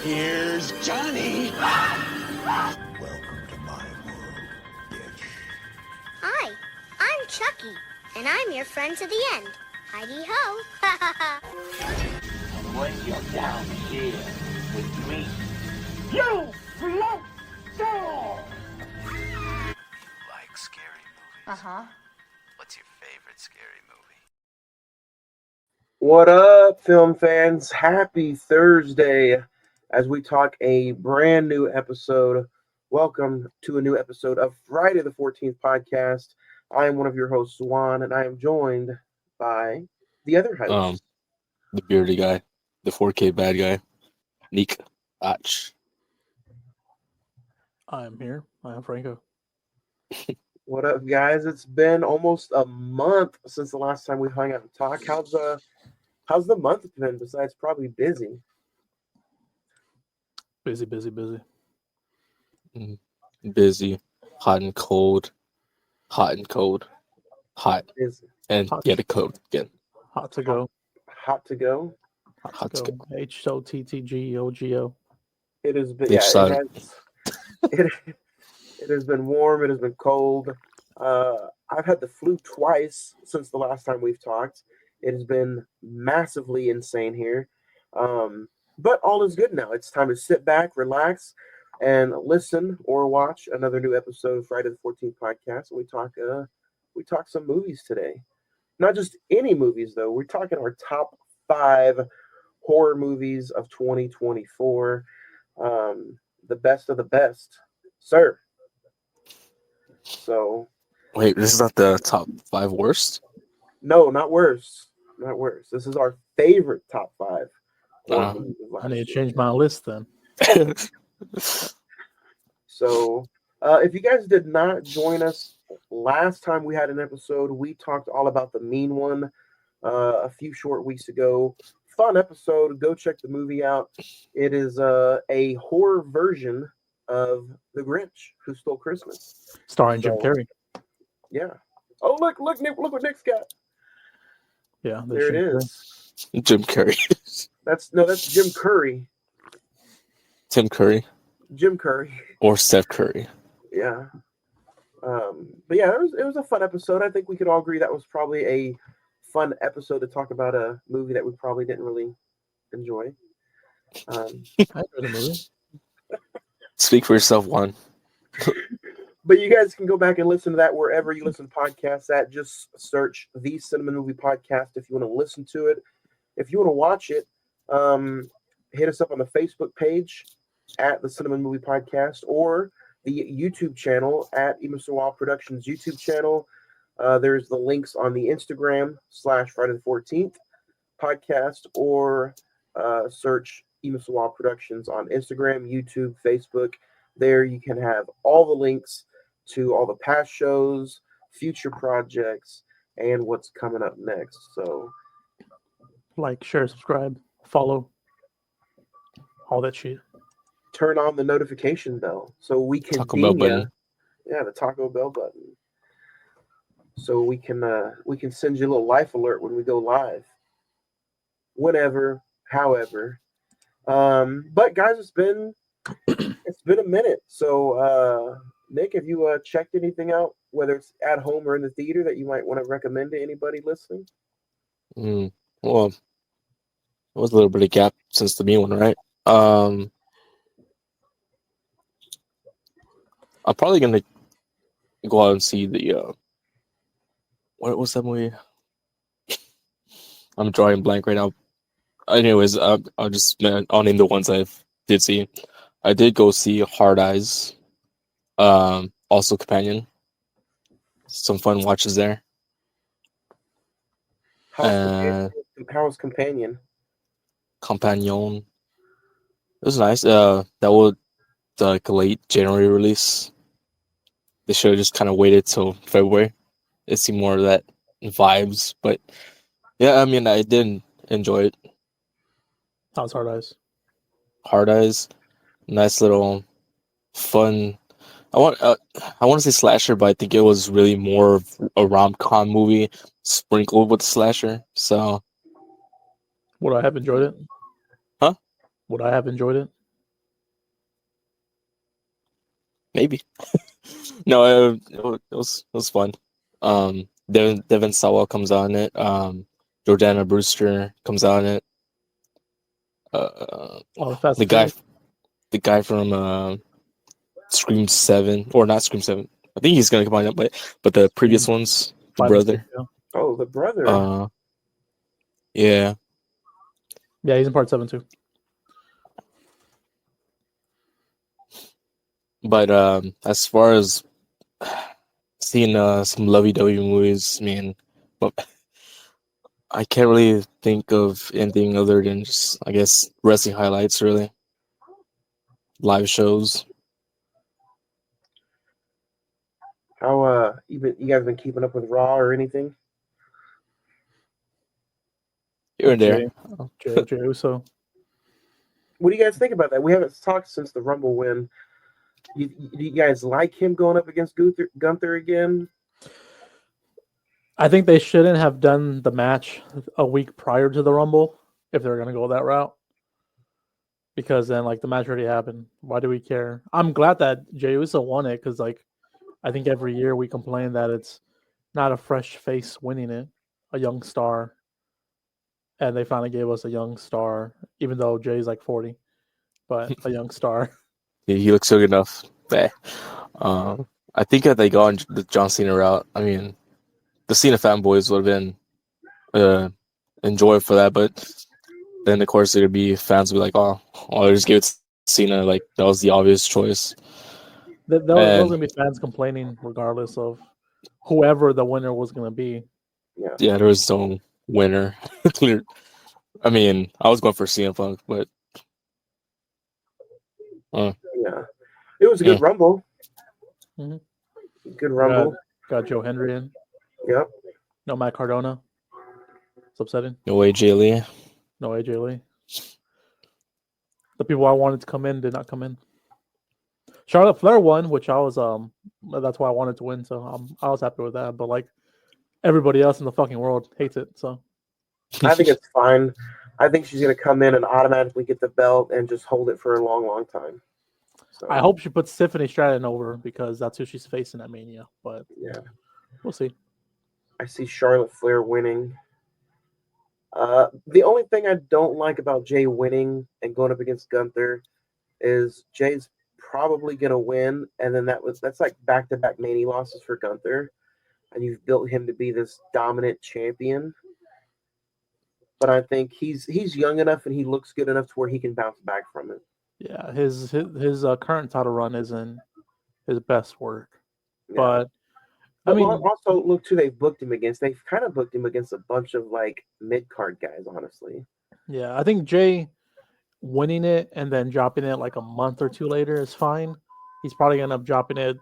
Here's Johnny. Welcome to my world, bitch. Hi, I'm Chucky, and I'm your friend to the end. Heidi ho! When you're down here with me, You monster! Like scary movies? Uh-huh. What's your favorite scary movie? What up, film fans? Happy Thursday as we talk a brand new episode. Welcome to a new episode of Friday the 14th podcast. I am one of your hosts, Juan, and I am joined by the other host. The bearded guy, the 4K bad guy, Nick Ach. I am here. I am Franco. What up, guys? It's been almost a month since the last time we hung out and talked. How's the month been besides probably busy? Busy. Busy, hot and cold, hot, Busy. and Hot. get a cold again. Hot to go. Hot to go. Hot to go. HOTTGOGO. It has been. Beach Yeah, side. it has been warm. It has been cold. I've had the flu twice since the last time we've talked. It has been massively insane here. But all is good now. It's time to sit back, relax, and listen or watch another new episode of Friday the 14th podcast. We talk some movies today. Not just any movies, though. We're talking our top 5 horror movies of 2024. The best of the best, sir. So, Wait, this is not the top 5 worst? no, not worse. Not worse. This is our favorite top 5. horror movies of I last need to year. change my list then. So, if you guys did not join us last time we had an episode, we talked all about The Mean One a few short weeks ago. Fun episode. Go check the movie out. It is a horror version of The Grinch Who Stole Christmas. Starring Jim So- Carrey. Yeah. Oh, look, Nick, look what Nick's got. Yeah, There it Jim Carrey. is. Jim Carrey. That's Jim Curry. Tim Curry Jim Curry. or Steph Curry. Yeah. But yeah, it was a fun episode. I think we could all agree that was probably a fun episode to talk about a movie that we probably didn't really enjoy. I enjoyed the movie. Speak for yourself, Juan. But you guys can go back and listen to that wherever you listen to podcasts at. Just search the Cine-Men Movie Podcast if you want to listen to it. If you want to watch it, hit us up on the Facebook page at the Cine-Men Movie Podcast or the YouTube channel at Imasawal Productions YouTube channel. There's the links on the Instagram / Friday the 14th podcast or search Imasawal Productions on Instagram, YouTube, Facebook. There you can have all the links to all the past shows, future projects, and what's coming up next. So Like, share, subscribe, follow, all that shit. turn on the notification bell so we can Taco Bell button. Yeah, the Taco Bell button. So we can send you a little life alert when we go live. Whenever, however. But guys, it's been a minute. So Nick, have you checked anything out, whether it's at home or in the theater, that you might want to recommend to anybody listening? Well, it was a little bit of gap since the Mean One, right? I'm probably gonna go out and see the what was that movie? I'm drawing blank right now. Anyways, I'll name the ones I did see. I did go see Hard Eyes, also Companion. Some fun watches there. How's Companion? Companion. It was nice. That was like a late January release. They should have just kind of waited till February. It seemed more of that vibes, but yeah, I mean, I did enjoy it. How's Hard Eyes? Hard Eyes, nice little fun. I want to say slasher, but I think it was really more of a rom-com movie sprinkled with slasher. So Would I have enjoyed it? Huh? Would I have enjoyed it? Maybe. No, it was fun. Devin Sawa comes on it. Jordana Brewster comes on it. Oh, the Fast The and guy, Furious. the guy from Scream 7, or not Scream 7. I think he's gonna come on it, but the previous ones, the 5 and 6, brother. yeah. Oh, the brother. Yeah. Yeah, he's in part 7 too. But as far as seeing some lovey-dovey movies, man, but I can't really think of anything other than just, I guess, wrestling highlights, really. Live shows. How you guys been keeping up with Raw or anything? Here and there. Jey Uso. What do you guys think about that? We haven't talked since the Rumble win. Do you guys like him going up against Gunther again? I think they shouldn't have done the match a week prior to the Rumble if they're going to go that route. Because then, like, the match already happened. Why do we care? I'm glad that Jey Uso won it because, like, I think every year we complain that it's not a fresh face winning it, a young star. And they finally gave us a young star, even though Jay's like 40, but a young star. He looks good enough. Eh. I think if they go on the John Cena route, I mean, the Cena fanboys would have been enjoyed for that, but then of course there'd be fans would be like, oh, I'll just give it to Cena. Like that was the obvious choice. Those And gonna be fans complaining regardless of whoever the winner was gonna be. yeah, there was no winner. Clear. I mean, I was going for CM Punk, but Yeah, it was a good Rumble. Mhm. Good Rumble. Got Joe Hendry in. Yep. No Matt Cardona. It's upsetting. no AJ Lee. No AJ Lee. The people I wanted to come in did not come in. Charlotte Flair won, which I was that's why I wanted to win, so I was happy with that. But like everybody else in the fucking world hates it, so I think it's fine. I think she's gonna come in and automatically get the belt and just hold it for a long, long time. So I hope she puts Tiffany Stratton over because that's who she's facing at Mania. But yeah, we'll see. I see Charlotte Flair winning. The only thing I don't like about Jay winning and going up against Gunther is Jay's probably gonna win, and then that's like back-to-back Mania losses for Gunther, and you've built him to be this dominant champion. But I think he's young enough and he looks good enough to where he can bounce back from it. Yeah, his current title run isn't his best work, Yeah. but I But mean, also look who they've booked him against. They've kind of booked him against a bunch of like mid-card guys, honestly. yeah, I think Jay winning it and then dropping it like a month or two later is fine. He's probably gonna end up dropping it.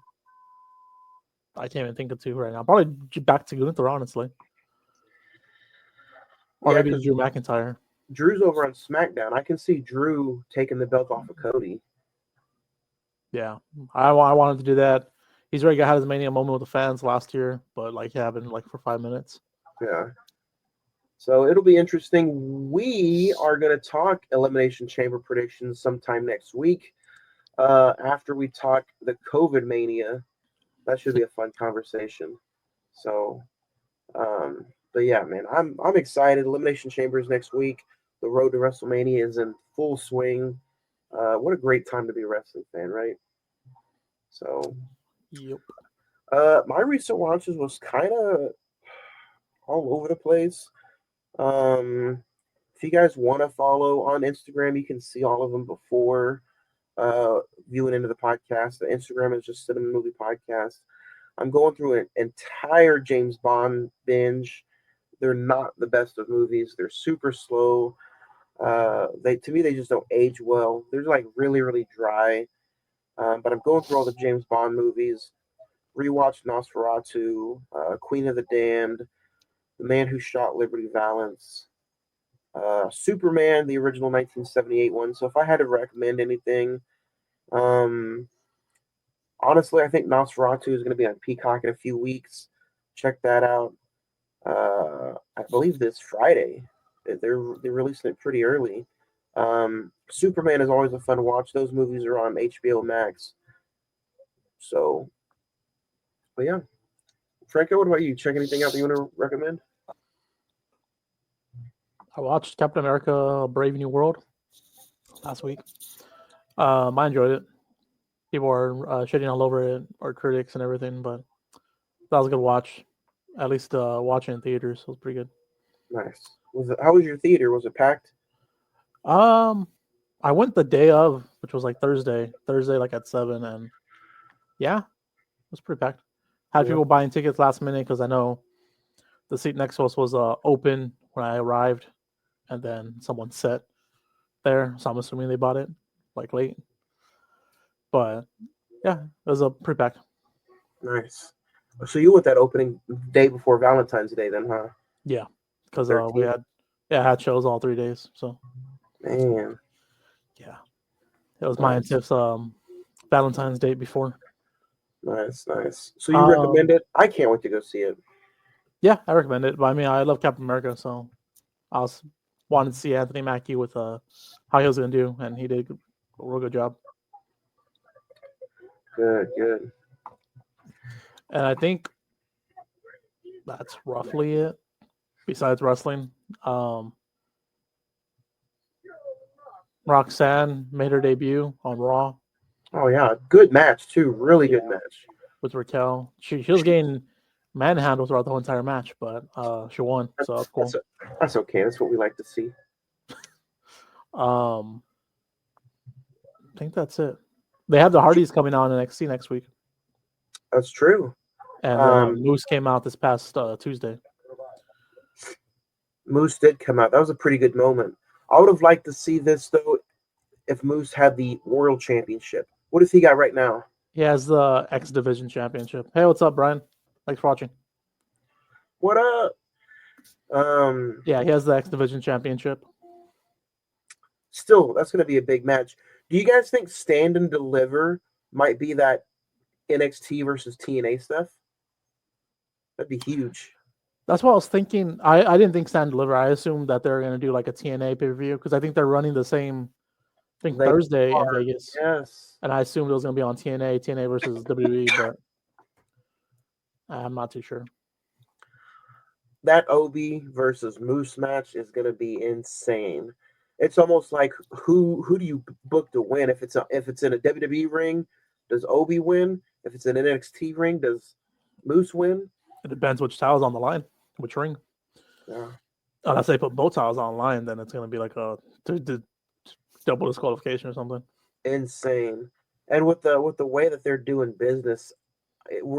I can't even think of two right now. Probably back to Gunther, honestly, or maybe because Drew McIntyre. Drew's over on SmackDown. I can see Drew taking the belt off of Cody. Yeah, I wanted to do that. He's already had his Mania moment with the fans last year, but like happened like for 5 minutes. Yeah. So it'll be interesting. We are going to talk Elimination Chamber predictions sometime next week after we talk the COVID Mania. That should be a fun conversation. So, but yeah, man, I'm excited. Elimination Chambers next week. The road to WrestleMania is in full swing. What a great time to be a wrestling fan, right? So, Yep. my recent watches was kind of all over the place. If you guys want to follow on Instagram, you can see all of them before viewing into the podcast. The Instagram is just Cine-Men Movie Podcast. I'm going through an entire James Bond binge. They're not the best of movies. They're super slow. They just don't age well. They're like really, really dry. But I'm going through all the James Bond movies. Rewatched Nosferatu, Queen of the Damned, The Man Who Shot Liberty Valance, Superman, the original 1978 one. So if I had to recommend anything, honestly, I think Nosferatu is going to be on Peacock in a few weeks. Check that out. I believe this Friday. They're releasing it pretty early. Superman is always a fun watch. Those movies are on HBO Max. So, but yeah. Franco, what about you? Check anything out that you want to recommend? I watched Captain America: Brave New World last week. I enjoyed it. People are shitting all over it, or critics and everything, but that was a good watch. At least watching in theaters, it was pretty good. Nice. How was your theater? Was it packed? I went the day of, which was like Thursday, like at 7, and yeah, it was pretty packed. Had Yeah. people buying tickets last minute because I know the seat next to us was open when I arrived, and then someone sat there, so I'm assuming they bought it like late. But yeah, it was a pretty packed. Nice. So you went that opening day before Valentine's Day, then, huh? Yeah, because 13th. we had shows all 3 days, so Man, yeah, it was my and nice, Tiff's Valentine's Day before. nice. So you recommend it? I can't wait to go see it. Yeah, I recommend it. But I mean, I love Captain America, so I was wanted to see Anthony Mackie with how he was going to do, and he did a real good job. Good. And I think that's roughly it. Besides wrestling, Roxanne made her debut on Raw Oh yeah, good match too. Really good match. with Raquel. She was getting manhandled throughout the whole entire match, but she won, so that's cool. That's okay. That's what we like to see. I think that's it. They have the Hardys coming on NXT next week, That's true. and Moose came out this past Tuesday. Moose did come out. That was a pretty good moment. I would have liked to see this though if Moose had the World Championship. What does he got right now? He has the X Division Championship. Hey, what's up, Brian? Thanks for watching. What up? Yeah, he has the X Division Championship. Still, that's going to be a big match. Do you guys think Stand and Deliver might be that NXT versus TNA stuff? That'd be huge. That's what I was thinking. I didn't think Stand and Deliver. I assumed that they're going to do like a TNA pay-per-view because I think they're running the same, I think They Thursday are, in Vegas. Yes. And I assumed it was going to be on TNA versus WWE, but I'm not too sure. That Obi versus Moose match is going to be insane. It's almost like who do you book to win? If it's in a WWE ring, does Obi win? If it's an NXT ring, does Moose win? It depends which title's on the line, which ring. Yeah. Unless they put both titles online, then it's going to be like a double disqualification or something. Insane. And with the way that they're doing business,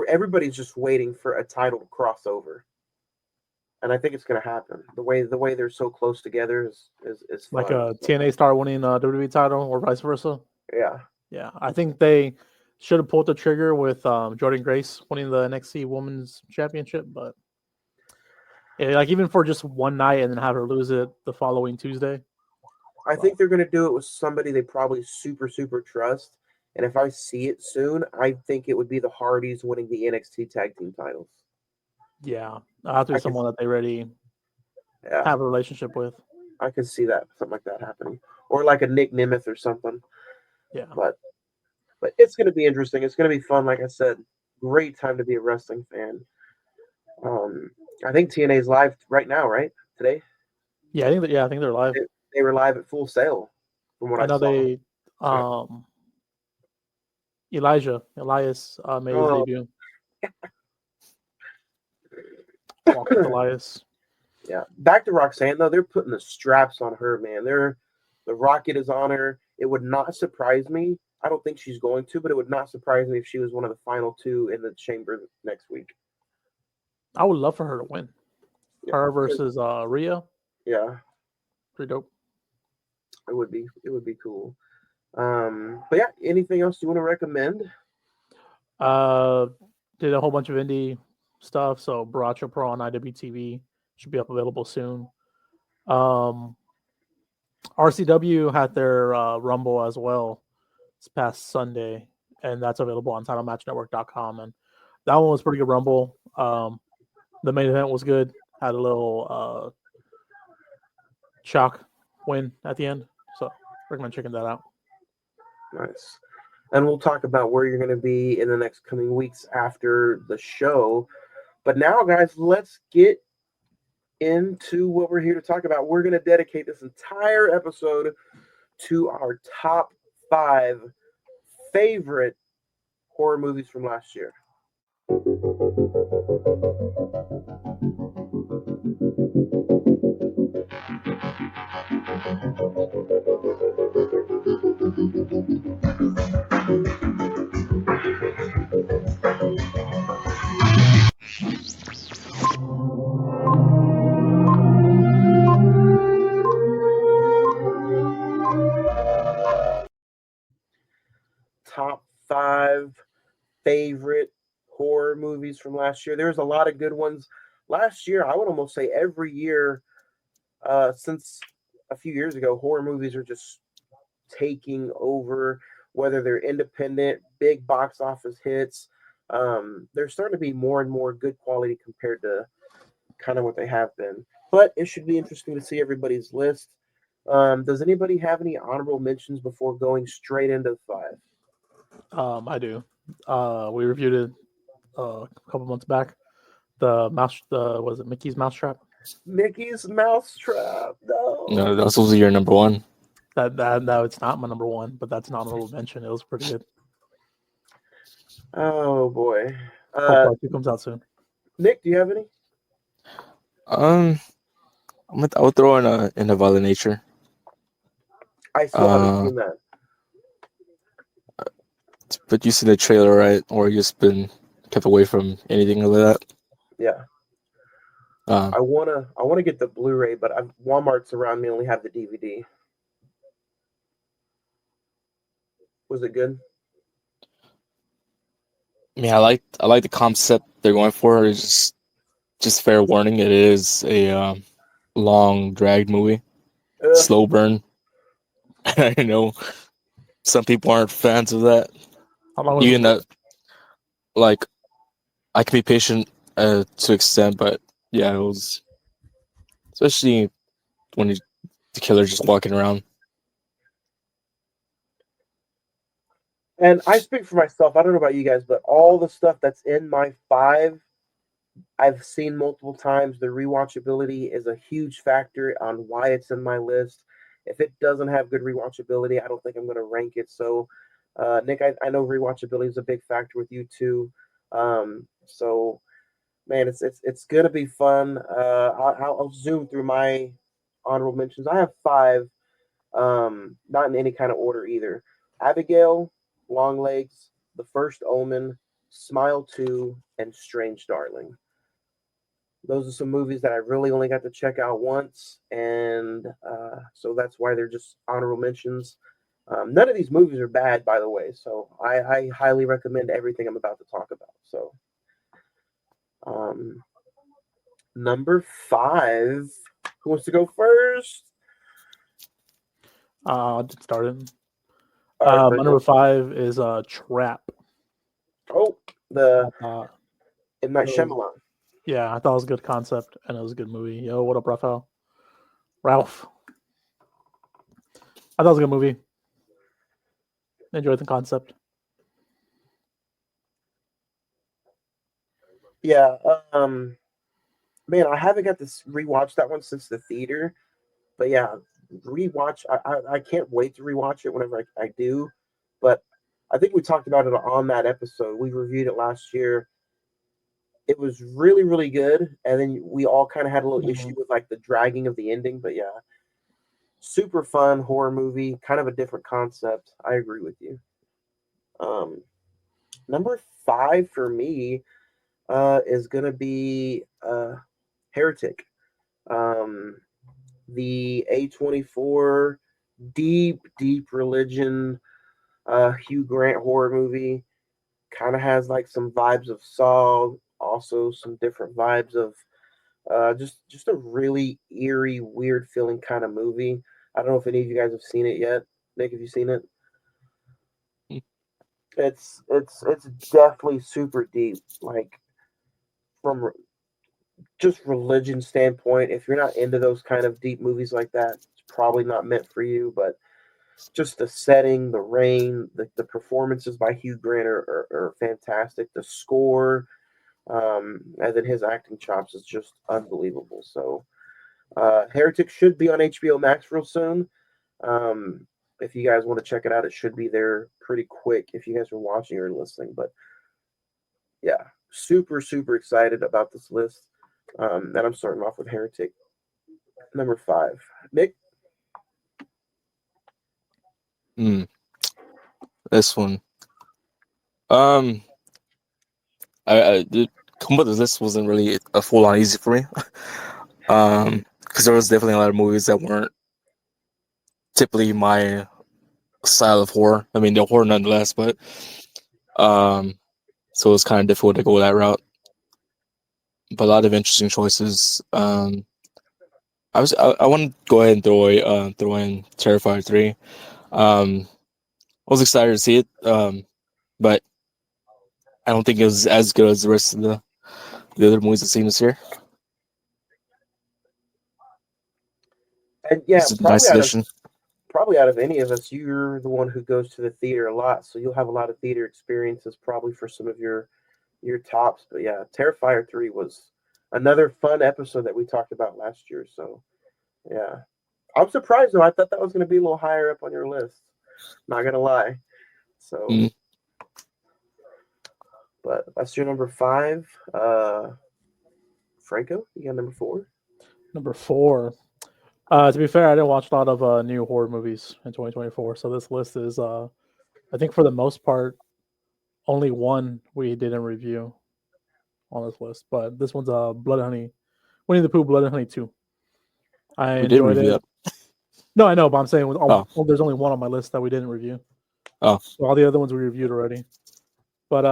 everybody's just waiting for a title to cross over. And I think it's going to happen. The way they're so close together is fun. Like a TNA star winning a WWE title or vice versa. Yeah. Yeah, I think they should have pulled the trigger with Jordan Grace winning the NXT Women's Championship, but like even for just one night and then have her lose it the following Tuesday. I think they're going to do it with somebody they probably super trust. And if I see it soon, I think it would be the Hardys winning the NXT Tag Team titles. Yeah, I have to be someone that they already have a relationship with. I could see that, something like that happening. Or like a Nick Nemeth or something. Yeah. But it's going to be interesting. It's going to be fun. Like I said, great time to be a wrestling fan. I think TNA is live right now, right? Today? Yeah, I think they're live. They were live at Full Sail, from what I know saw. They Elias made his debut. Walk with Elias. Yeah. Back to Roxanne though, they're putting the straps on her, man. The rocket is on her. It would not surprise me. I don't think she's going to, but it would not surprise me if she was one of the final two in the chamber next week. I would love for her to win. Yeah. Her versus Rhea. Yeah. Pretty dope. It would be cool. But yeah, anything else you want to recommend? Did a whole bunch of indie stuff. So Baracho Pro on IWTV should be up available soon. RCW had their Rumble as well this past Sunday, and that's available on TitleMatchNetwork.com. And that one was pretty good Rumble. The main event was good. Had a little shock win at the end. So recommend checking that out. Nice. and we'll talk about where you're going to be in the next coming weeks after the show. But now, guys, let's get into what we're here to talk about. We're going to dedicate this entire episode to our top 5 favorite horror movies from last year. Top 5 favorite horror movies from last year. There's a lot of good ones. Last year, I would almost say every year since a few years ago, horror movies are just taking over, whether they're independent, big box office hits. There's starting to be more and more good quality compared to kind of what they have been. But it should be interesting to see everybody's list. Does anybody have any honorable mentions before going straight into 5? I do. We reviewed it a couple months back. The was it Mickey's Mousetrap? Mickey's Mousetrap. No. No, that was supposed to be your number 1. That it's not my number 1, but that's an honorable mention. It was pretty good. Oh boy. Hope part 2 comes out soon. Nick, do you have any? I would throw in a Violent Nature. I still haven't seen that. But you see the trailer, right? Or you just been kept away from anything like that? Yeah. I wanna get the Blu-ray, but Walmart's around me only have the DVD. Was it good? I mean, I like the concept they're going for. It's just fair warning, it is a long dragged movie, slow burn. I know some people aren't fans of that. How long was Even it? that, like, I can be patient to an extent, but yeah, it was, especially when the killer's just walking around. And I speak for myself. I don't know about you guys, but all the stuff that's in my 5, I've seen multiple times. The rewatchability is a huge factor on why it's in my list. If it doesn't have good rewatchability, I don't think I'm going to rank it. So, Nick, I know rewatchability is a big factor with you too. So, man, it's going to be fun. I'll zoom through my honorable mentions. I have 5, not in any kind of order either. Abigail, Longlegs, The First Omen, Smile 2, and Strange Darling. Those are some movies that I really only got to check out once, and so that's why they're just honorable mentions. None of these movies are bad, by the way, so I highly recommend everything I'm about to talk about. So, number 5, who wants to go first? I'll get started. All right, My number 5 is Trap. Oh, the M. Night so- Shyamalan. Yeah, I thought it was a good concept and it was a good movie. Yo, what up, Raphael? Ralph. I thought it was a good movie. Enjoyed the concept. Yeah, man, I haven't got to rewatch that one since the theater, but yeah, rewatch. I can't wait to rewatch it whenever I do. But I think we talked about it on that episode. We reviewed it last year. It was really, really good, and then we all kind of had a little issue with like the dragging of the ending. But yeah, super fun horror movie, kind of a different concept. I agree with you. Number 5 for me is gonna be Heretic. The A24 deep religion Hugh Grant horror movie. Kind of has like some vibes of Saw, also some different vibes of just a really eerie, weird feeling kind of movie. I don't know if any of you guys have seen it yet. Nick, have you seen it? It's definitely super deep. Like from just religion standpoint, if you're not into those kind of deep movies like that, it's probably not meant for you. But just the setting, the rain, the performances by Hugh Grant are fantastic. The score, and then his acting chops is just unbelievable. So, Heretic should be on HBO Max real soon. If you guys want to check it out, it should be there pretty quick if you guys are watching or listening. But yeah, super, super excited about this list. And I'm starting off with Heretic, number 5. Nick? This one. I come up with this wasn't really a full on easy for me. Because there was definitely a lot of movies that weren't typically my style of horror. I mean, they're horror nonetheless, but so it was kind of difficult to go that route. But a lot of interesting choices. I want to go ahead and throw in Terrifier 3. I was excited to see it, but I don't think it was as good as the rest of the other movies I've seen this year. And yeah, It's a nice addition. Probably out of any of us, you're the one who goes to the theater a lot, so you'll have a lot of theater experiences probably for some of your tops. But yeah, Terrifier 3 was another fun episode that we talked about last year. So yeah, I'm surprised though. I thought that was going to be a little higher up on your list. Not gonna lie. So, but that's your number 5. Franco, you got number 4. Number 4. To be fair, I didn't watch a lot of new horror movies in 2024, so this list is, I think for the most part, only one we didn't review on this list. But this one's Blood Honey, Winnie the Pooh, Blood Honey 2. I We did enjoyed review it. No, I know, but I'm saying there's only one on my list that we didn't review. Oh, So all the other ones we reviewed already. But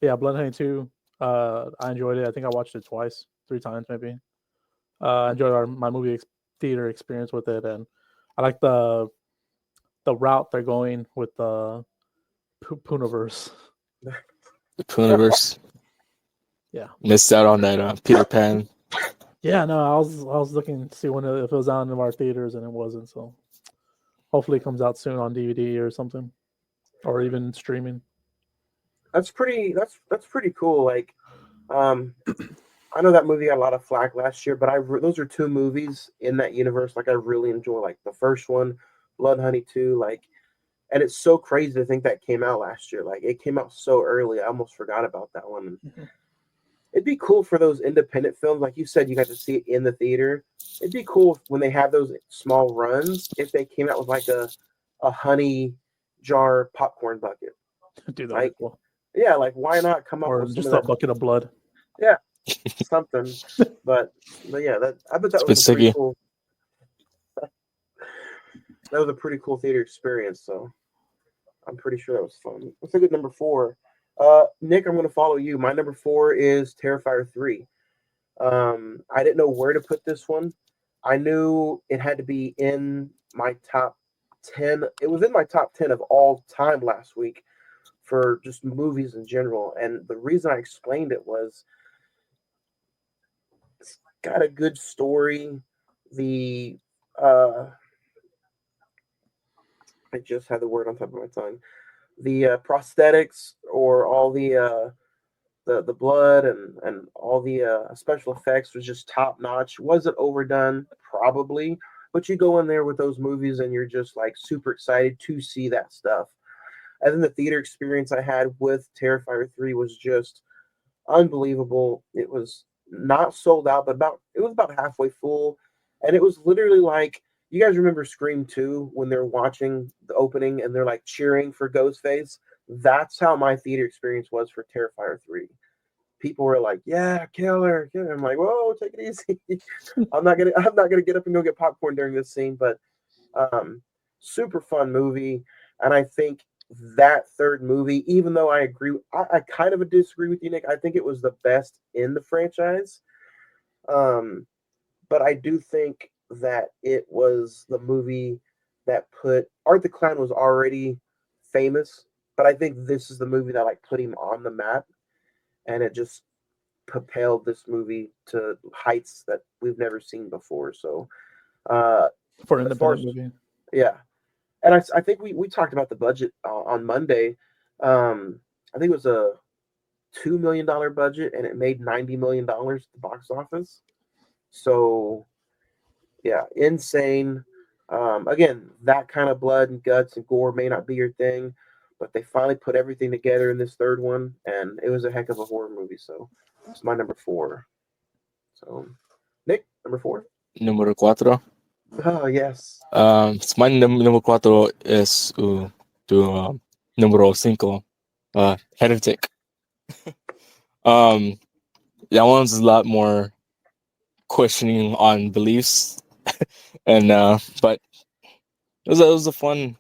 yeah, Blood Honey 2. I enjoyed it. I think I watched it 3 times maybe. I enjoyed my movie theater experience with it, and I like the route they're going with the Pooniverse. the Pooniverse. Yeah, Missed out on that Peter Pan. yeah. No, I was looking to see if it was out in our theaters, and it wasn't. So hopefully it comes out soon on DVD or something, or even streaming. That's pretty cool. Like, I know that movie got a lot of flack last year, but those are 2 movies in that universe. Like, I really enjoy. Like the first one, Blood Honey 2. Like, and it's so crazy to think that came out last year. Like, it came out so early, I almost forgot about that one. It'd be cool for those independent films, like you said, you got to see it in the theater. It'd be cool when they have those small runs if they came out with like a honey jar popcorn bucket. Dude, that Like, cool. yeah, like why not come up Or with just some a of that? bucket of blood. Yeah, something. But yeah, I bet that It's was a pretty sticky. cool. That was a pretty cool theater experience. So I'm pretty sure that was fun. Let's look at number 4. Nick, I'm going to follow you. My number 4 is Terrifier 3. I didn't know where to put this one. I knew it had to be in my top 10. It was in my top 10 of all time last week for just movies in general. And the reason I explained it was it's got a good story. I just had the word on top of my tongue. The prosthetics or all the blood and all the special effects was just top notch. Was it overdone? Probably. But you go in there with those movies and you're just like super excited to see that stuff. And then the theater experience I had with Terrifier 3 was just unbelievable. It was not sold out, but it was about halfway full. And it was literally like, you guys remember Scream 2 when they're watching the opening and they're like cheering for Ghostface? That's how my theater experience was for Terrifier 3. People were like, "Yeah, kill her." I'm like, "Whoa, take it easy." I'm not gonna get up and go get popcorn during this scene, but super fun movie. And I think that third movie, even though I agree, I kind of disagree with you, Nick. I think it was the best in the franchise. But I do think that it was the movie that put Art the Clown was already famous, but I think this is the movie that like put him on the map, and it just propelled this movie to heights that we've never seen before. So, For an independent movie. Yeah. And I think we talked about the budget on Monday. I think it was a $2 million budget, and it made $90 million at the box office. So, yeah, insane. Again, that kind of blood and guts and gore may not be your thing, but they finally put everything together in this third one, and it was a heck of a horror movie. So, it's my number 4. So, Nick, number 4. Número 4. Oh yes. My número 4 es tu número 5. Heretic. That one's a lot more questioning on beliefs, and but it was a fun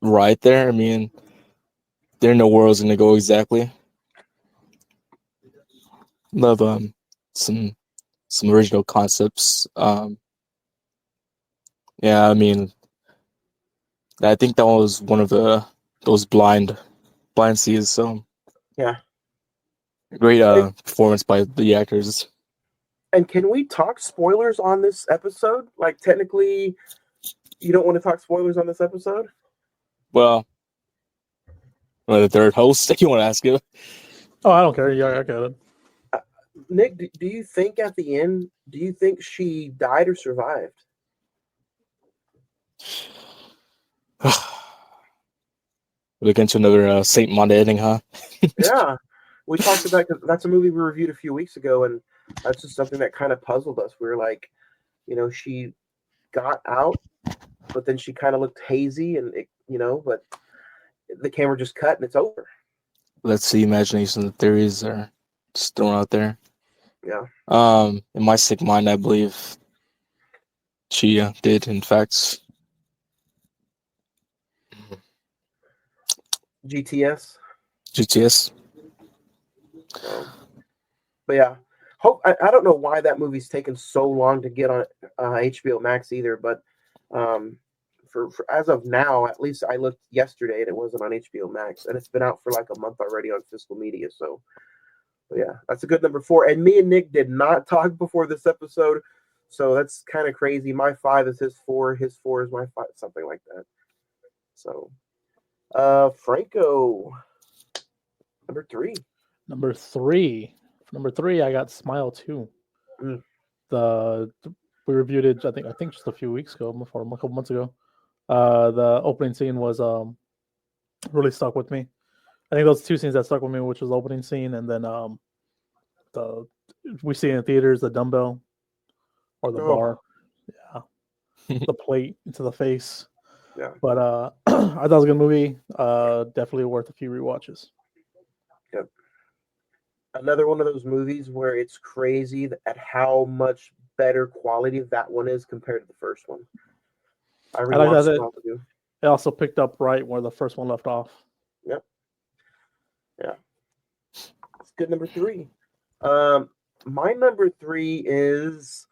ride there. I mean, didn't know where I was gonna go exactly. Love some original concepts. Yeah, I mean, I think that was one of those blind seeds. So Yeah. great performance by the actors. And can we talk spoilers on this episode? Like, technically, you don't want to talk spoilers on this episode? Well, the third host, you want to ask him? Oh, I don't care. Yeah, I get it. Nick, do you think at the end, do you think she died or survived? Look into another Saint Monday ending, huh? Yeah. We talked about, because that's a movie we reviewed a few weeks ago, and that's just something that kind of puzzled us. We were like, she got out, but then she kind of looked hazy, and but the camera just cut and it's over. Let's see, imagination theories are just thrown out there. Yeah. In my sick mind, I believe she did, in fact. GTS. But yeah, I don't know why that movie's taken so long to get on HBO Max either. But for as of now, at least I looked yesterday and it wasn't on HBO Max, and it's been out for like a month already on physical media. So, but yeah, that's a good number 4. And me and Nick did not talk before this episode, so that's kind of crazy. My 5 is his 4, his 4 is my 5, something like that. So, Franco, number 3. Number 3. Number 3, I got Smile 2. Mm. We reviewed it. I think just a few weeks ago, or a couple months ago. The opening scene was really stuck with me. I think those 2 scenes that stuck with me, which was the opening scene, and then we see in theaters the dumbbell or the bar, yeah, the plate into the face. Yeah. But I thought it was a good movie. Definitely worth a few rewatches. Yep. Another one of those movies where it's crazy at how much better quality that one is compared to the first one. I like rewatched that it all to do. It also picked up right where the first one left off. Yep. Yeah. It's good number 3. My number 3 is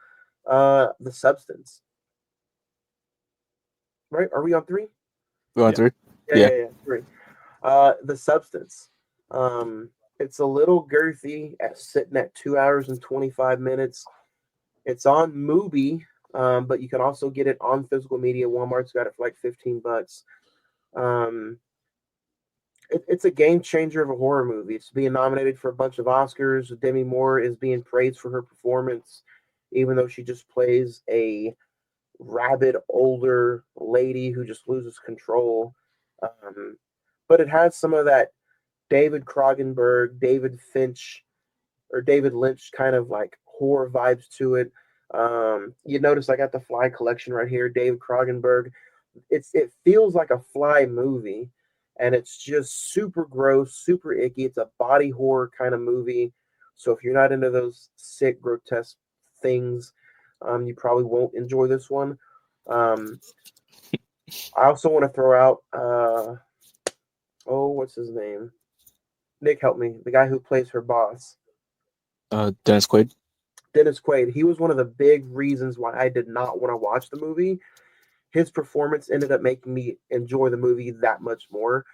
The Substance. Right? Are we on 3? We're on 3? Yeah, 3. The Substance. It's a little girthy sitting at 2 hours and 25 minutes. It's on Mubi, but you can also get it on physical media. Walmart's got it for like $15. It's a game changer of a horror movie. It's being nominated for a bunch of Oscars. Demi Moore is being praised for her performance, even though she just plays a rabid older lady who just loses control. But it has some of that David Cronenberg, David Finch, or David Lynch kind of like horror vibes to it. You notice I got the Fly collection right here, David Cronenberg. It feels like a Fly movie, and it's just super gross, super icky. It's a body horror kind of movie. So if you're not into those sick, grotesque things, you probably won't enjoy this one. I also want to throw out, what's his name? Nick, help me. The guy who plays her boss. Dennis Quaid. Dennis Quaid. He was one of the big reasons why I did not want to watch the movie. His performance ended up making me enjoy the movie that much more.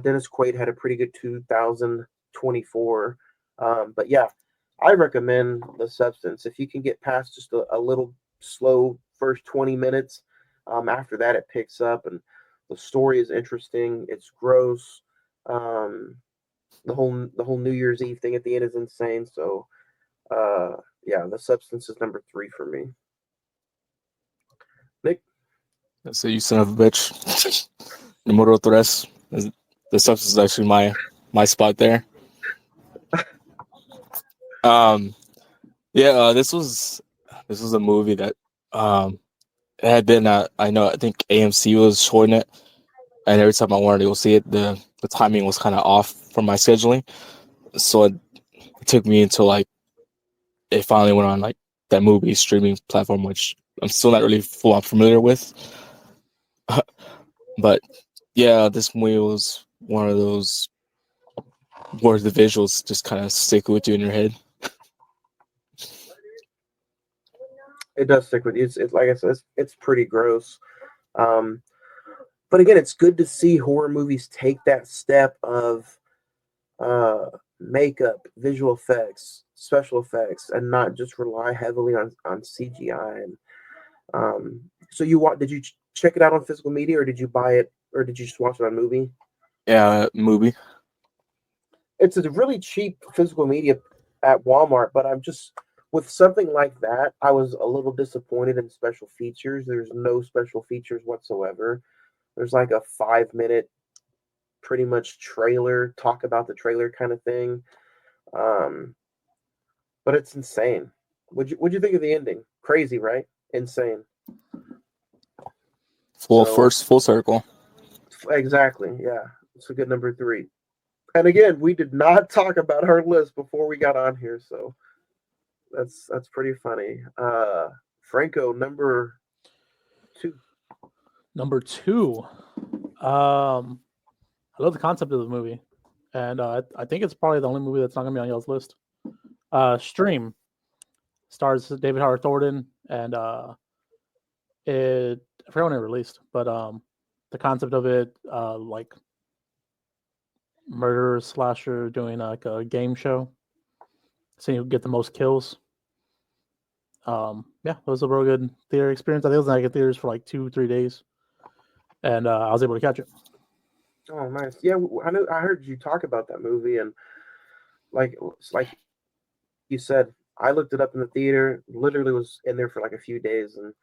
Dennis Quaid had a pretty good 2024. But yeah, I recommend The Substance. If you can get past just a little slow first 20 minutes, After that, it picks up, and the story is interesting. It's gross. Um, the whole New Year's Eve thing at the end is insane. So, yeah, The Substance is number 3 for me. Nick, So you son of a bitch. Numero tres. The substance is actually my spot there. Yeah, this was a movie that it had been I think AMC was showing it, and every time I wanted to go see it, the timing was kind of off from my scheduling, so it took me until like it finally went on like that movie streaming platform, which I'm still not really full on familiar with. But yeah, this movie was one of those where the visuals just kind of stick with you in your head. it does stick with you. It's like I said, it's pretty gross. But again, it's good to see horror movies take that step of makeup, visual effects, special effects, and not just rely heavily on CGI. And so did you check it out on physical media, or did you buy it, or did you just watch it on movie? Yeah, movie. It's a really cheap physical media at Walmart, but I'm just with something like that, I was a little disappointed in special features. There's no special features whatsoever. There's like a 5-minute pretty much trailer, talk about the trailer kind of thing. But it's insane. What'd you think of the ending? Crazy, right? Insane. Full circle. Exactly. Yeah. It's a good number 3. And again, we did not talk about our list before we got on here, so that's pretty funny. Franco, number 2. Number 2. I love the concept of the movie, and I think it's probably the only movie that's not gonna be on y'all's list. Stream stars David Howard Thornton, and I forgot when it released, but the concept of it, like murderer slasher doing like a game show, seeing who get the most kills. Yeah, it was a real good theater experience. I think it was like in theaters for like 2-3 days, and I was able to catch it. Oh, nice. Yeah, I heard you talk about that movie, and like you said, I looked it up in the theater. Literally was in there for like a few days, and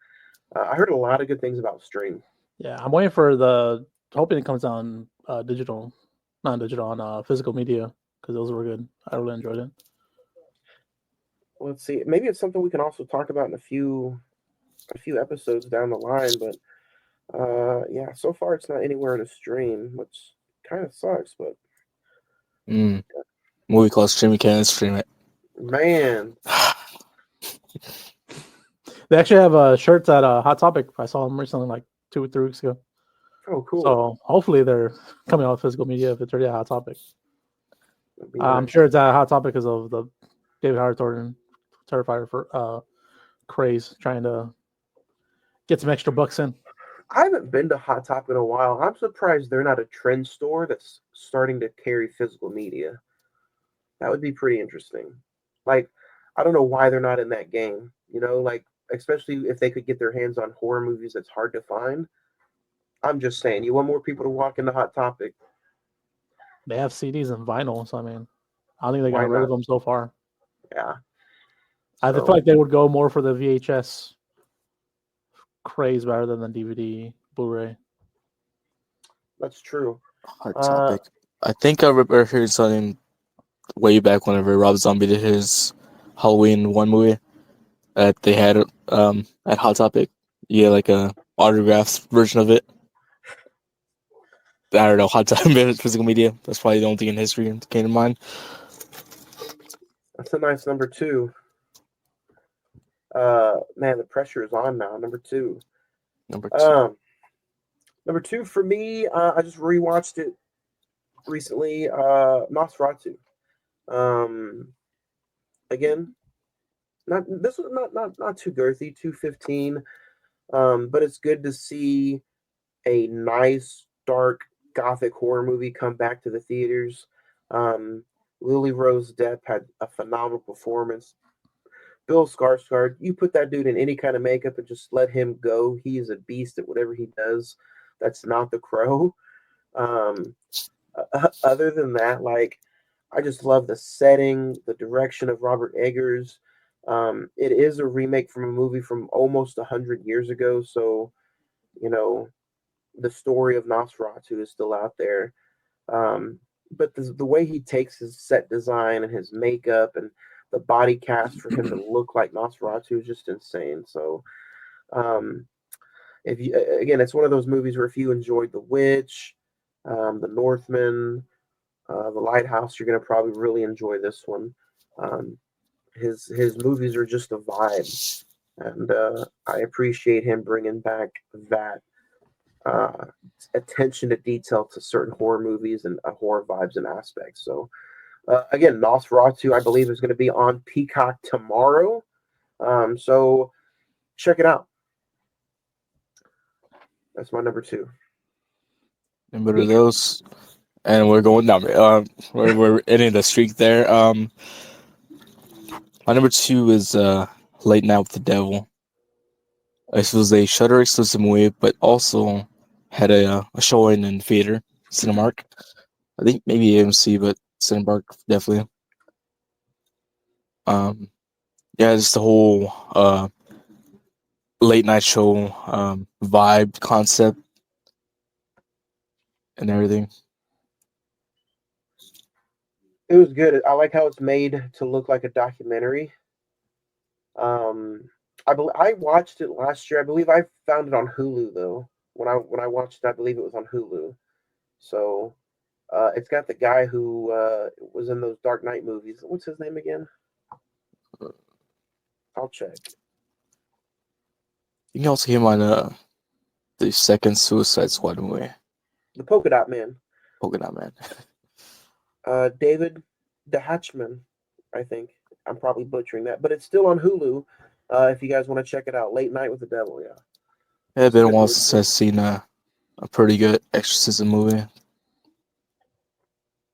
I heard a lot of good things about Stream. Yeah, I'm waiting for hoping it comes on digital, not digital, on physical media, because those were good. I really enjoyed it. Let's see. Maybe it's something we can also talk about in a few episodes down the line. But yeah, so far it's not anywhere to stream, which kind of sucks. But Movie called Stream, you can't stream it. Man, they actually have shirts at Hot Topic. I saw them recently, like 2 or 3 weeks ago. Oh, cool. So hopefully they're coming out with physical media if it's already at Hot Topic. I'm Nice. sure it's at Hot Topic because of the David Howard Thornton Terrifier for craze, trying to get some extra bucks in. I haven't been to Hot Topic in a while. I'm surprised they're not a trend store that's starting to carry physical media. That would be pretty interesting. Like, I don't know why they're not in that game. Like, especially if they could get their hands on horror movies that's hard to find. I'm just saying, you want more people to walk into Hot Topic. They have CDs and vinyl, so I mean, I don't think they Why got rid of not? them so far. Yeah. I feel like they would go more for the VHS craze rather than the DVD, Blu-ray. That's true. Hard topic. I think I remember hearing something way back whenever Rob Zombie did his Halloween 1 movie that they had at Hot Topic. You get like a autographed version of it. I don't know, Hot Topic physical media. That's probably the only thing in history that came to mind. That's a nice number 2. Man, the pressure is on now. Number 2. Number 2 for me, I just rewatched it recently. Nosferatu. Again, not too girthy, 215. But it's good to see a nice, dark, gothic horror movie come back to the theaters. Lily Rose Depp had a phenomenal performance, Bill Skarsgård, you put that dude in any kind of makeup and just let him go. He is a beast at whatever he does. That's not the Crow. Other than that, like, I just love the setting, the direction of Robert Eggers. It is a remake from a movie from almost 100 years ago, so you know the story of Nosferatu is still out there. But the way he takes his set design and his makeup and the body cast for him to look like Nosferatu is just insane. So, if you again, it's one of those movies where if you enjoyed The Witch, The Northman, The Lighthouse, you're gonna probably really enjoy this one. His movies are just a vibe, and I appreciate him bringing back that attention to detail to certain horror movies and horror vibes and aspects. So again, Nosferatu, I believe, is going to be on Peacock tomorrow. So check it out. That's my number 2. Number of those, and we're going down. We're ending the streak there. My number 2 is Late Night with the Devil. This was a Shudder exclusive movie, but also had a showing in theater, Cinemark. I think maybe AMC, but Cinemark definitely. Yeah, just the whole late night show vibe, concept, and everything. It was good. I like how it's made to look like a documentary. I watched it last year. I believe I found it on Hulu though. When I watched it, I believe it was on Hulu. So it's got the guy who was in those Dark Knight movies. What's his name again? I'll check. You can also hear him on the second Suicide Squad movie. The Polka Dot Man. Polka Dot Man. David DeHatchman, I think. I'm probably butchering that, but it's still on Hulu. If you guys want to check it out, Late Night with the Devil. Yeah. Yeah, it's been a while since I've seen a pretty good exorcism movie.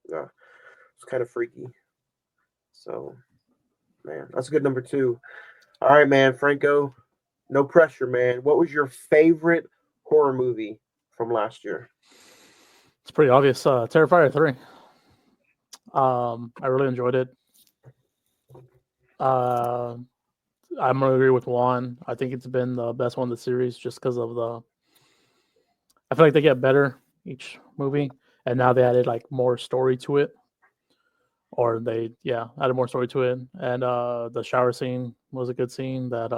Yeah, it's kind of freaky. So, man, that's a good number 2. All right, man, Franco. No pressure, man. What was your favorite horror movie from last year? It's pretty obvious. Terrifier 3. I really enjoyed it. I'm gonna agree with Juan. I think it's been the best one of the series just because of I feel like they get better each movie, and now they added like more story to it, or they added more story to it. And the shower scene was a good scene that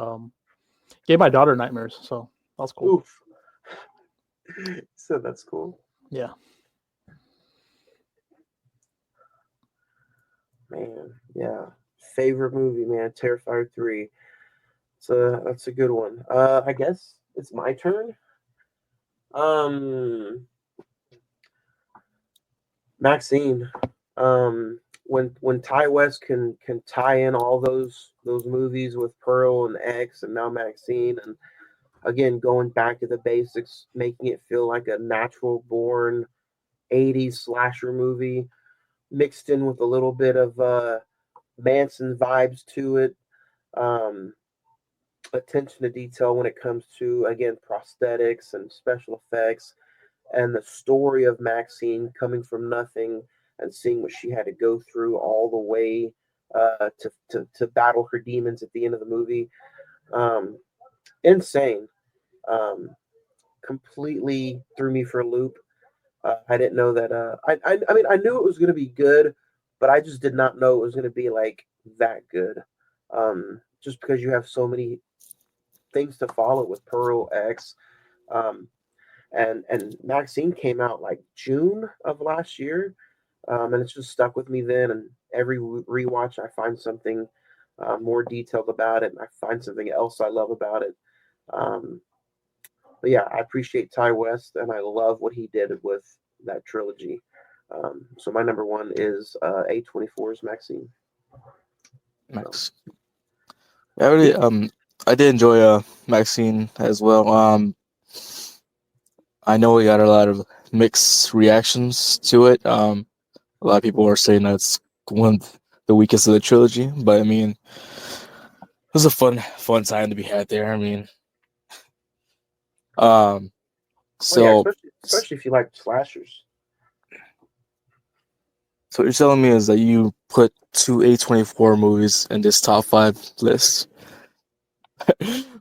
gave my daughter nightmares, so that was cool. Oof. So that's cool. Yeah. Man, yeah. Favorite movie, man. Terrifier 3. So that's a good one. I guess it's my turn. Maxine. When Ty West can tie in all those movies with Pearl and X and now Maxine, and again going back to the basics, making it feel like a natural born 80s slasher movie mixed in with a little bit of Manson vibes to it. Attention to detail when it comes to, again, prosthetics and special effects, and the story of Maxine coming from nothing and seeing what she had to go through all the way to battle her demons at the end of the movie. Insane. Completely threw me for a loop. I didn't know that. I mean, I knew it was going to be good, but I just did not know it was going to be like that good. Just because you have so many things to follow with Pearl, X, and Maxine came out like June of last year, and it's just stuck with me then. And every rewatch, I find something more detailed about it, and I find something else I love about it. But yeah, I appreciate Ty West, and I love what he did with that trilogy. So my number 1 is A24's Maxine. Max. I did enjoy Maxine as well. I know we got a lot of mixed reactions to it. A lot of people are saying that it's one of the weakest of the trilogy, but I mean, was a fun time to be had there. I mean, um, Oh yeah, so especially if you like slashers. so what you're telling me is that you put two A24 movies in this top 5 list.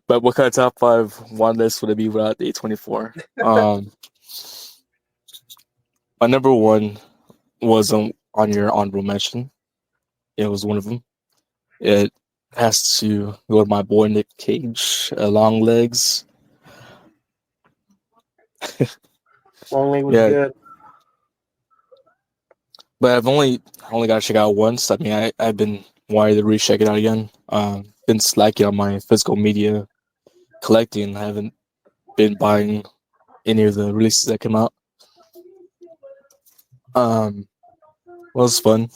But what kind of top 5 one list would it be without A24? My number one was on your honorable mention. It was one of them. It has to go to my boy Nick Cage, Long Legs. Long Leg was Yeah, good. but I only got to check out once. I mean, I've been wanting to recheck it out again. Been slacking on my physical media collecting. I haven't been buying any of the releases that come out. Well, it was fun.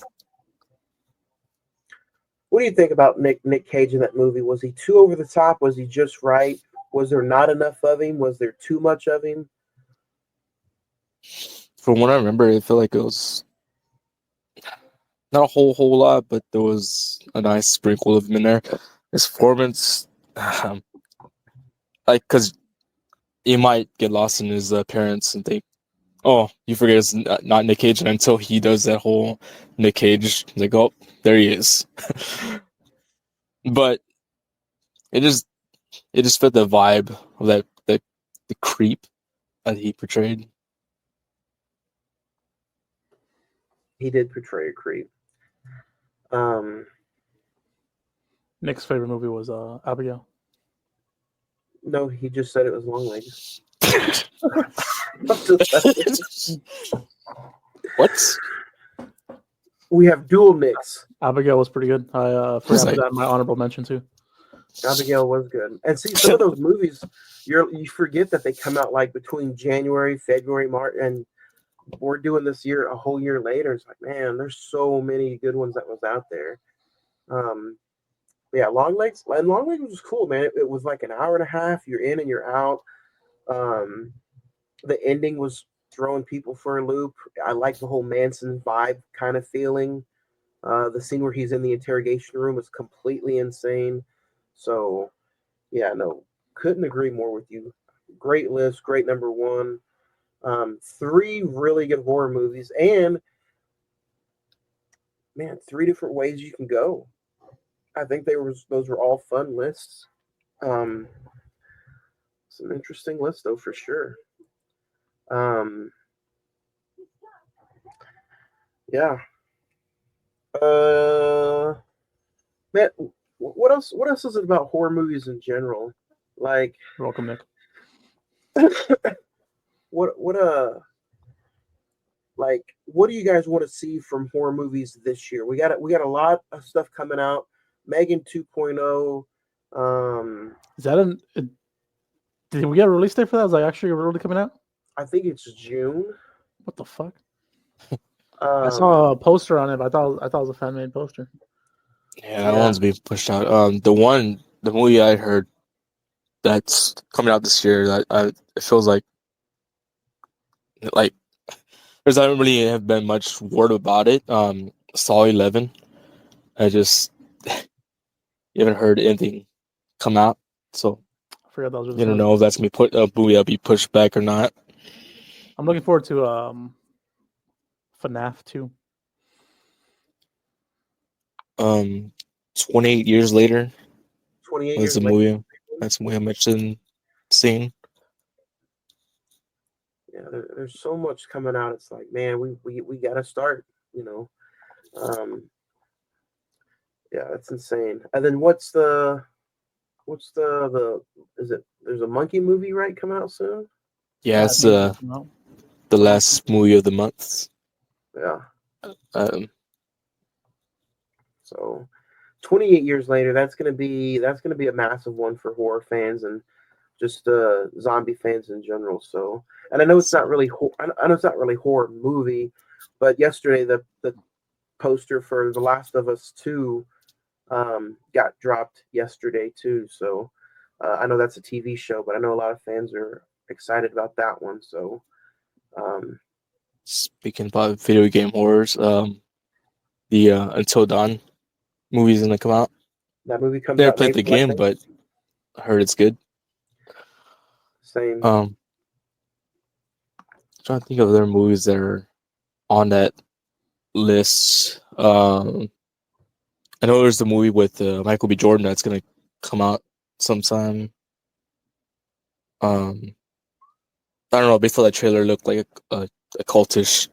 What do you think about Nick Cage in that movie? Was he too over the top? Was he just right? Was there not enough of him? Was there too much of him? From what I remember, I feel like it was not a whole lot, but there was a nice sprinkle of him in there. His performance, like, because you might get lost in his appearance and think, oh, you forget it's not Nick Cage, and until he does that whole Nick Cage, like, oh, there he is. But it just fit the vibe of the creep that he portrayed. He did portray a creep. Nick's favorite movie was Abigail. No, he just said it was Long Legs. What? We have dual Nicks. Abigail was pretty good. I forgot like- to add my honorable mention too. Abigail was good. And see, some of those movies, you forget that they come out like between January, February, March, and we're doing this year a whole year later. It's like, man, there's so many good ones that was out there. Yeah, Long Legs was cool, man. It was like an hour and a half. You're in and you're out. The ending was throwing people for a loop. I like the whole Manson vibe kind of feeling. The scene where he's in the interrogation room was completely insane. So, yeah, no, couldn't agree more with you. Great list, great number one. 3 really good horror movies, and man, 3 different ways you can go. I think those were all fun lists. Some interesting lists though, for sure. Yeah. Man, what else? What else is it about horror movies in general? Like, You're welcome, Nick. what do you guys want to see from horror movies this year? We got a lot of stuff coming out. Megan 2.0. Is that did we get a release date for that? Is that actually really coming out? I think it's June. What the fuck? I saw a poster on it, but I thought it was a fan made poster. Yeah, that one's being pushed out. The movie I heard that's coming out this year, that it feels like there's not really have been much word about it. Saw 11. I just you haven't heard anything come out, so I forgot that was you don't know if that's gonna be movie that'll be pushed back or not. I'm looking forward to FNAF 2. 28 years later 28 was years the later. movie. That's the movie I mentioned seeing. Yeah, there's so much coming out. It's like, man, we got to start. Yeah, that's insane. And then what's the is it? There's a monkey movie right coming out soon. Yeah, it's the last movie of the month. Yeah. Um, So 28 years later, that's gonna be a massive one for horror fans and just zombie fans in general. So, and I know it's not really I know it's not really horror movie, but yesterday the poster for The Last of Us 2 got dropped yesterday too. So I know that's a TV show, but I know a lot of fans are excited about that one. So speaking about video game horrors, the Until Dawn movie's gonna come out. That movie comes Never out in played the April, I game, think. but I heard it's good. Same. Trying to think of other movies that are on that list. I know there's the movie with Michael B. Jordan that's gonna come out sometime. I don't know. Based on that trailer, it looked like a cultish.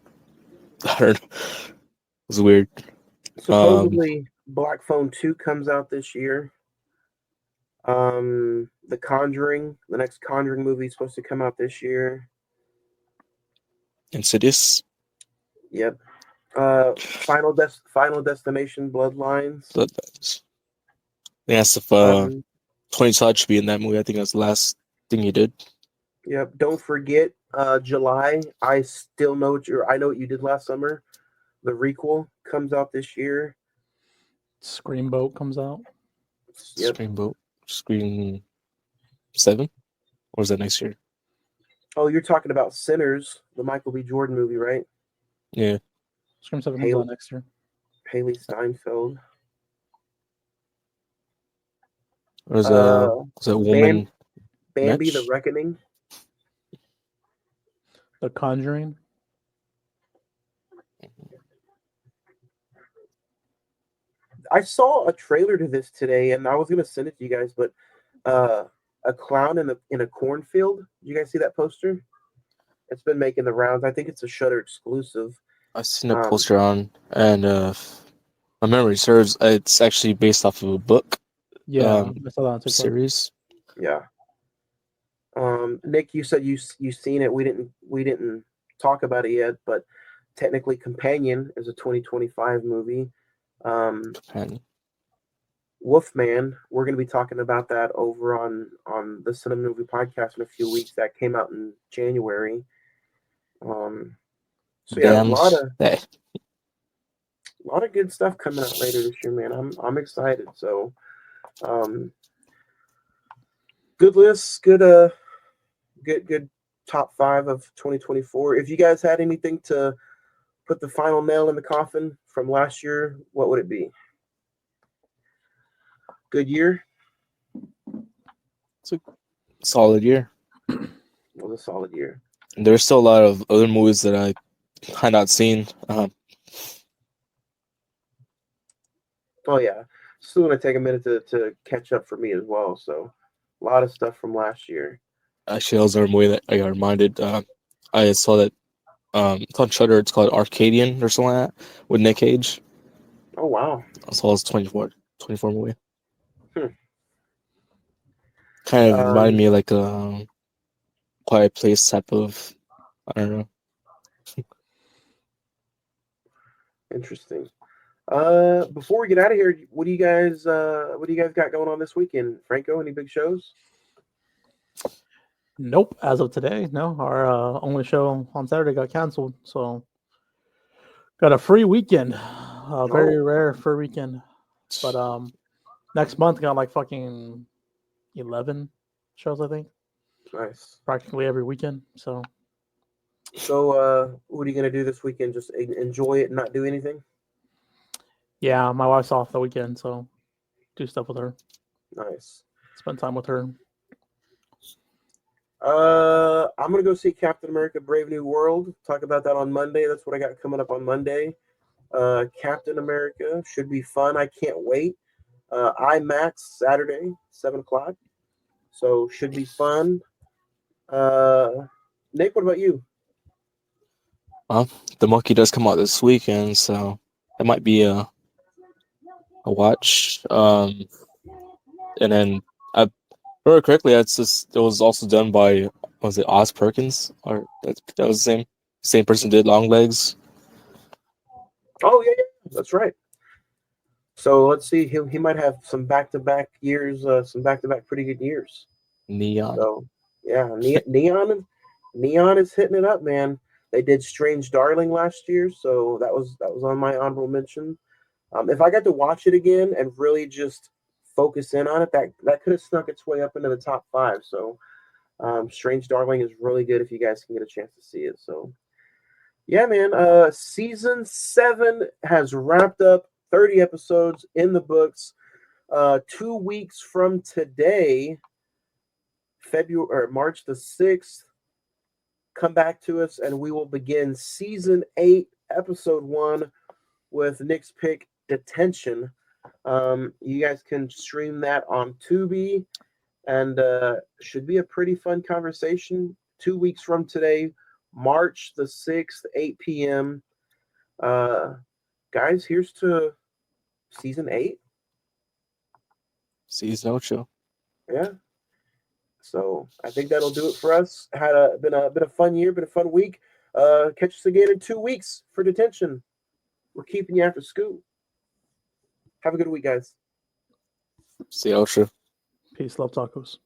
I don't know. It was weird. Supposedly, Black Phone 2 comes out this year. The Conjuring, the next Conjuring movie is supposed to come out this year. Insidious. Yep. Final Destination Bloodlines. Bloodlines. They asked if Tony Todd should be in that movie. I think that's the last thing he did. Yep. Don't forget, July. I know what you did last summer. The requel comes out this year. Screamboat comes out. Yep. Screamboat. Scream 7? Or is that next year? Oh, you're talking about Sinners, the Michael B. Jordan movie, right? Yeah. Scream 7 comes out next year. Haley Steinfeld. Was that woman? Bambi: Match? The Reckoning. The Conjuring. I saw a trailer to this today, and I was gonna send it to you guys, but a clown in a cornfield. Did you guys see that poster? It's been making the rounds. I think it's a Shudder exclusive. I've seen a poster on, and my memory serves, it's actually based off of a book. Yeah, I saw that on TikTok. Series. Yeah. Nick, you said you seen it. We didn't talk about it yet, but technically, Companion is a 2025 movie. Wolfman, we're going to be talking about that over on the Cine-Men Movie podcast in a few weeks. That came out in January. So yeah, a lot of good stuff coming out later this year, man. I'm excited. So, good list, good top 5 of 2024. If you guys had anything to put the final nail in the coffin from last year, what would it be? Good year? It's a solid year. It was a solid year. There's still a lot of other movies that I had not seen. Oh yeah, still gonna take a minute to catch up for me as well. So, a lot of stuff from last year. Actually, that was another movie that I got reminded. I saw that it's on Shudder. It's called Arcadian or something like that with Nick Cage. Oh wow! I saw it's 24 movie. Kind of reminded me of like a Quiet Place type of. I don't know. Interesting. Before we get out of here, what do you guys got going on this weekend? Franco, any big shows? Nope. As of today, no. Our only show on Saturday got canceled, so got a free weekend. Very rare free weekend. But next month got like fucking 11 shows, I think. Nice. Practically every weekend. So what are you gonna do this weekend? Just enjoy it and not do anything? yeah, my wife's off the weekend, so do stuff with her. Nice. Spend time with her. I'm gonna go see Captain America: Brave New World. Talk about that on Monday. That's what I got coming up on Monday. Captain America should be fun. I can't wait. IMAX Saturday, 7:00. So should be fun. Nick, what about you? The Monkey does come out this weekend, so that might be a watch. And then I remember correctly, it was also done by, was it Oz Perkins, or that was the same person did Long Legs. Oh yeah, that's right. So let's see. He might have some back-to-back years, some back-to-back pretty good years. Neon. So yeah, Neon is hitting it up, man. They did Strange Darling last year, so that was on my honorable mention. If I got to watch it again and really just focus in on it, that could have snuck its way up into the top 5. So Strange Darling is really good if you guys can get a chance to see it. So yeah, man. Season 7 has wrapped up. 30 episodes in the books. 2 weeks from today, March the 6th, come back to us and we will begin season 8, episode 1 with Nick's pick, Detention. You guys can stream that on Tubi, and should be a pretty fun conversation. 2 weeks from today, March the 6th, 8 p.m. Guys, here's to season 8. Season 8. Yeah. So I think that'll do it for us. Been a fun year, been a fun week. Catch us again in 2 weeks for Detention. We're keeping you after school. Have a good week, guys. See you, Ultra. Peace, love, tacos.